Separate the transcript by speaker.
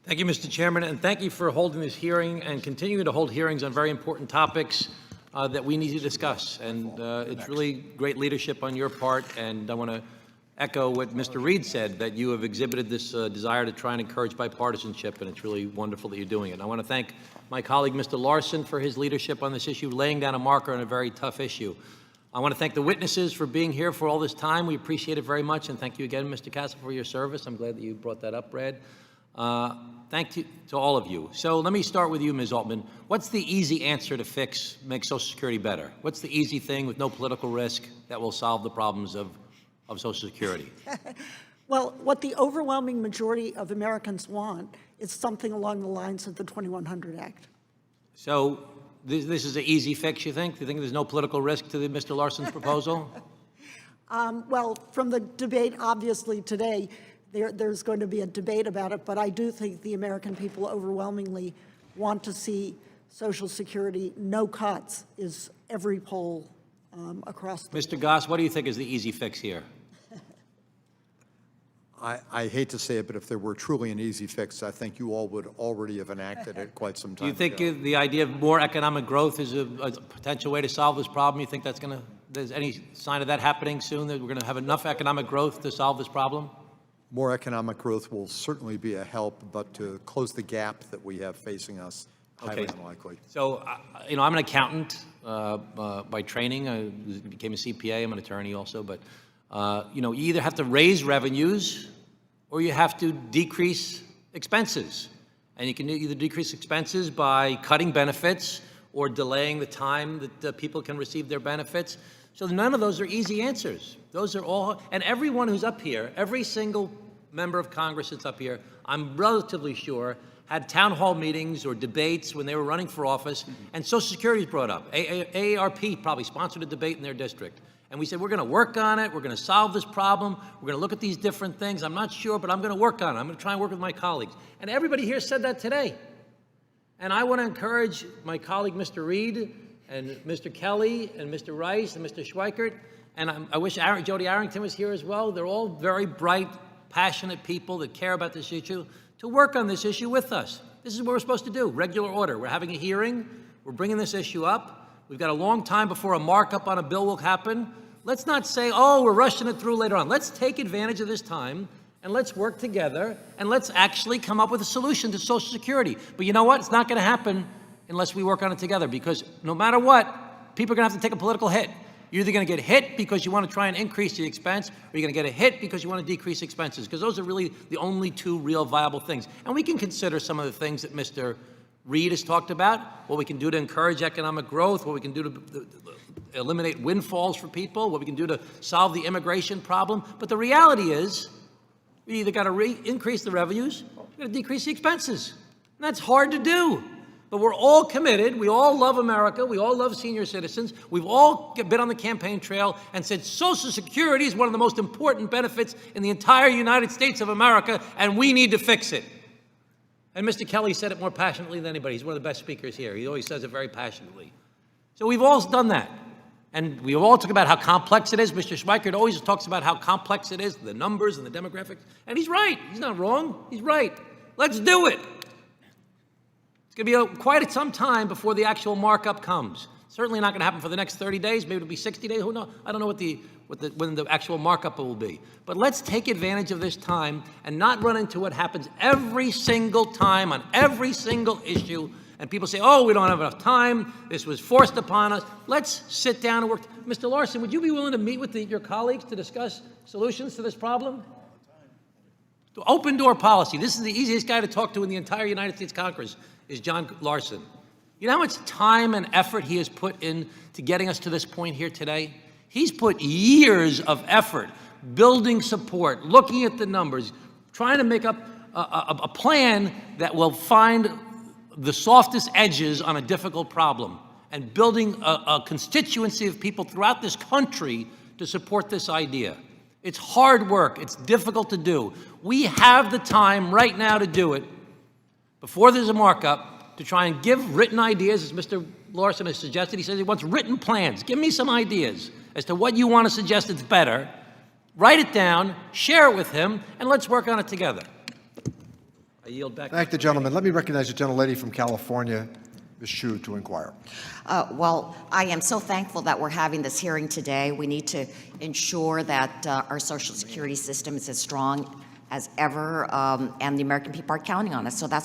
Speaker 1: Thank you, Mr. Chairman, and thank you for holding this hearing and continuing to hold hearings on very important topics that we need to discuss. And it's really great leadership on your part, and I want to echo what Mr. Reed said, that you have exhibited this desire to try and encourage bipartisanship, and it's really wonderful that you're doing it. And I want to thank my colleague, Mr. Larson, for his leadership on this issue, laying down a marker on a very tough issue. I want to thank the witnesses for being here for all this time. We appreciate it very much, and thank you again, Mr. Castle, for your service. I'm glad that you brought that up, Brad. Thank you to all of you. So let me start with you, Ms. Altman. What's the easy answer to make Social Security better? What's the easy thing with no political risk that will solve the problems of Social Security?
Speaker 2: Well, what the overwhelming majority of Americans want is something along the lines of the 2100 Act.
Speaker 1: So this is an easy fix, you think? Do you think there's no political risk to Mr. Larson's proposal?
Speaker 2: Well, from the debate, obviously, today, there's going to be a debate about it, but I do think the American people overwhelmingly want to see Social Security, no cuts, is every poll across the
Speaker 1: Mr. Goss, what do you think is the easy fix here?
Speaker 3: I hate to say it, but if there were truly an easy fix, I think you all would already have enacted it quite some time
Speaker 1: Do you think
Speaker 3: ago.
Speaker 1: the idea of more economic growth is a potential way to solve this problem? You think there's any sign of that happening soon, that we're going to have enough economic growth to solve this problem?
Speaker 3: More economic growth will certainly be a help, but to close the gap that we have facing us, highly unlikely.
Speaker 1: So, I'm an accountant by training. I became a CPA. I'm an attorney also. But, you either have to raise revenues or you have to decrease expenses. And you can either decrease expenses by cutting benefits or delaying the time that people can receive their benefits. So none of those are easy answers. Those are all, and everyone who's up here, every single member of Congress that's up here, I'm relatively sure, had town hall meetings or debates when they were running for office, and Social Security is brought up. AARP probably sponsored a debate in their district. And we said, we're going to work on it, we're going to solve this problem, we're going to look at these different things. I'm not sure, but I'm going to work on it. I'm going to try and work with my colleagues. And everybody here said that today. And I want to encourage my colleague, Mr. Reed, and Mr. Kelly, and Mr. Rice, and Mr. Schweikert, and I wish Jody Arrington was here as well. They're all very bright, passionate people that care about this issue, to work on this issue with us. This is what we're supposed to do, regular order. We're having a hearing. We're bringing this issue up. We've got a long time before a markup on a bill will happen. Let's not say, oh, we're rushing it through later on. Let's take advantage of this time, and let's work together, and let's actually come up with a solution to Social Security. But you know what? It's not going to happen unless we work on it together, because no matter what, people are going to have to take a political hit. You're either going to get hit because you want to try and increase the expense, or you're going to get a hit because you want to decrease expenses, because those are really the only two real viable things. And we can consider some of the things that Mr. Reed has talked about, what we can do to encourage economic growth, what we can do to eliminate windfalls for people, what we can do to solve the immigration problem. But the reality is, we either got to increase the revenues, or we've got to decrease the expenses. And that's hard to do. But we're all committed. We all love America. We all love senior citizens. We've all been on the campaign trail and said Social Security is one of the most important benefits in the entire United States of America, and we need to fix it. And Mr. Kelly said it more passionately than anybody. He's one of the best speakers here. He always says it very passionately. So we've all done that. And we all talk about how complex it is. Mr. Schweikert always talks about how complex it is, the numbers and the demographics. And he's right. He's not wrong. He's right. Let's do it. It's going to be quite some time before the actual markup comes. Certainly not going to happen for the next 30 days. Maybe it'll be 60 days. Who knows? I don't know when the actual markup will be. But let's take advantage of this time and not run into what happens every single time on every single issue. And people say, oh, we don't have enough time. This was forced upon us. Let's sit down and work. Mr. Larson, would you be willing to meet with your colleagues to discuss solutions to this problem? Open door policy. This is the easiest guy to talk to in the entire United States Congress, is John Larson. You know how much time and effort he has put into getting us to this point here today? He's put years of effort building support, looking at the numbers, trying to make up a plan that will find the softest edges on a difficult problem, and building a constituency of people throughout this country to support this idea. It's hard work. It's difficult to do. We have the time right now to do it before there's a markup, to try and give written ideas, as Mr. Larson has suggested. He says he wants written plans. Give me some ideas as to what you want to suggest it's better. Write it down, share it with him, and let's work on it together. I yield back.
Speaker 4: Thank the gentleman. Let me recognize the gentlelady from California, Ms. Shu, to inquire.
Speaker 5: Well, I am so thankful that we're having this hearing today. We need to ensure that our Social Security system is as strong as ever, and the American people are counting on us. So that's